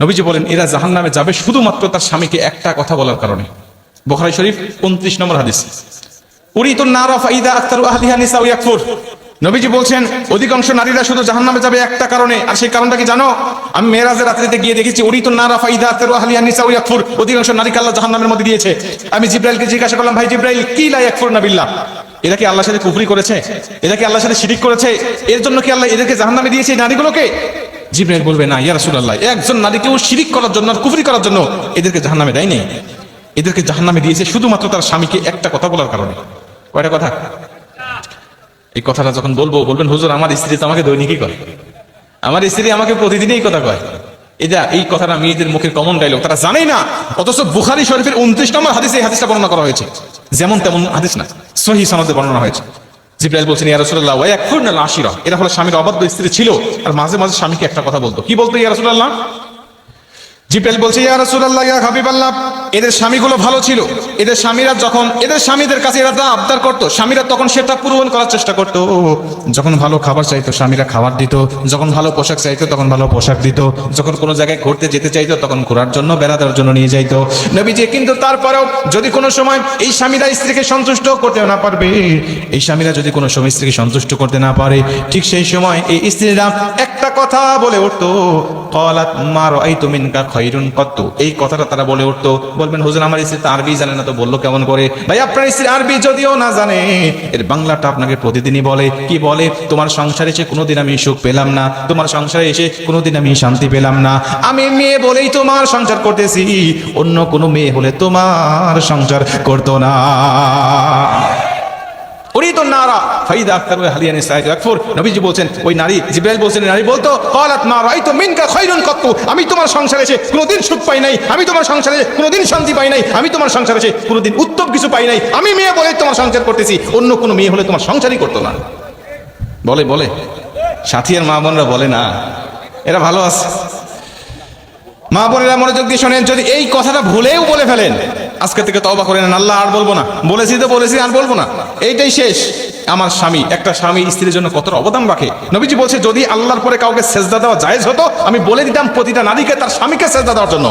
নবীজি বলেন এরা জাহান্নামে যাবে শুধুমাত্র তার স্বামীকে একটা কথা বলার কারণে। বুখারী শরীফ 29 নম্বর হাদিস। উরিতুন নারা ফাইদা আকতারু আহলিহা নিসাউ ইয়াকফুর। নবীজি বলছেন অধিকাংশ নারীরা শুধু জাহান্নামে যাবে একটা কারণে, আর সেই কারণটা কি জানো? আমি মেরাজের রাত্রিতে গিয়ে দেখেছি উরিতুন নারা ফাইদা আকতারু আহলিহা নিসাউ ইয়াকফুর, অধিকাংশ নারীকে আল্লাহ জাহান্নামের মধ্যে দিয়েছে। আমি জিবরাইলকে জিজ্ঞাসা করলাম, ভাই জিবরাইল, কি লা ইয়াকফুরনা বিল্লাহ, এরা কি আল্লাহর সাথে কুফরি করেছে? এরা কি আল্লাহর সাথে শিরিক করেছে? এর জন্য কি আল্লাহ এদেরকে জাহান্নামে দিয়েছে এই নারীগুলোকে? জিবরাইল বলবে, না ইয়া রাসূলুল্লাহ, একজন নারীকেও শিরিক করার জন্য আর কুফরি করার জন্য এদেরকে জাহান্নামে দেয়নি। এদেরকে জাহান্নামে দিয়েছে শুধুমাত্র তার স্বামীকে একটা কথা বলার কারণে। কয়টা কথা? এই কথাটা যখন বলবেন হুজুর আমার স্ত্রী তো আমাকে দৈনিকই করে, আমার স্ত্রী আমাকে প্রতিদিনই এই কথা কয়। এই কথাটা মেয়েদের মুখের কমন ডায়লগ, তারা জানেই না। অথচ বুখারী শরীফের 29 নম্বর হাদিসে এই হাদিসটা বর্ণনা করা হয়েছে। যেমন তেমন হাদিস না, সহিহ সনদে বর্ণনা হয়েছে। জিবরাইল বলছেন, ইয়া রাসূলুল্লাহ ওয়া ইয়াকফুরনাল আশিরা, এরা হলো স্বামীর অবাধ্য স্ত্রী ছিল আর মাঝে মাঝে স্বামীকে একটা কথা বলতো। কি বলতো ইয়া রাসূলুল্লাহ? জিবরাইল বলছে, ইয়া রাসূলুল্লাহ ইয়া হাবিবাল্লাহ, এদের স্বামীগুলো ভালো ছিল। এদের স্বামীরা যখন এদের স্বামীদের কাছে এরা আবদার করতো, স্বামীরা তখন সেটা পূরণ করার চেষ্টা করতো। যখন ভালো খাবার চাইতো স্বামীরা খাবার দিত, যখন ভালো পোশাক চাইতো তখন ভালো পোশাক দিত, যখন কোনো জায়গায় ঘুরতে যেতে চাইতো তখন ঘোরার জন্য বেড়ানোর জন্য নিয়ে যাইতো নবীজি। কিন্তু তারপরেও যদি কোনো সময় এই স্বামীরা স্ত্রীকে সন্তুষ্ট করতে না পারবে, এই স্বামীরা যদি কোনো সময় স্ত্রীকে সন্তুষ্ট করতে না পারে, ঠিক সেই সময় এই স্ত্রীরা একটা কথা বলে উঠতো, ক্বালাত মা রাআইতু মিনকা খায়রুন কত্তু। এই কথাটা তারা বলে উঠতো। বলবেন হুজুর আমার স্ত্রী তো আরবি জানে না, তো বললো কেমন করে? ভাই আপনার স্ত্রী আরবি যদিও না জানে, এর বাংলাটা আপনাকে প্রতিদিনই বলে। কি বলে? তোমার সংসারে এসে কোনোদিন আমি সুখ পেলাম না, তোমার সংসারে এসে কোনোদিন আমি শান্তি পেলাম না। আমি মেয়ে বলেই তোমার সংসার করতেছি, অন্য কোনো মেয়ে হলে তোমার সংসার করতো না। নবীজি বলছেন ওই নারী, জিবরাইল বলছেন নারী বলতো, ক্বালাত মা রাআইতু মিনকা খায়রুন কত্তু, আমি তোমার সংসারে এসে কোনোদিন সুখ পাই নাই, আমি তোমার সংসারে কোনোদিন শান্তি পাই নাই, আমি তোমার সংসারে এসে কোনোদিন উত্তম কিছু পাই নাই। আমি মেয়ে বলে তোমার সংসার করতেছি, অন্য কোনো মেয়ে হলে তোমার সংসারই করতো না। বলে সাথী আর মা বোনরা বলে না, এরা ভালো আছে। মা বোনেরা মনোযোগ দিয়ে শোনেন, যদি এই কথাটা ভুলেও বলে ফেলেন আজকে থেকে তওবা করে নেন, আল্লাহ আর বলবো না, বলেছি তো বলেছি আর বলবো না, এইটাই শেষ। আমার স্বামী, একটা স্বামী স্ত্রীর জন্য কতটা অবদান রাখে। নবীজি বলছে যদি আল্লাহর পরে কাউকে সেজদা দেওয়া জায়েজ হতো, আমি বলে দিতাম প্রতিটা নারীকে তার স্বামীকে সেজদা দেওয়ার জন্য।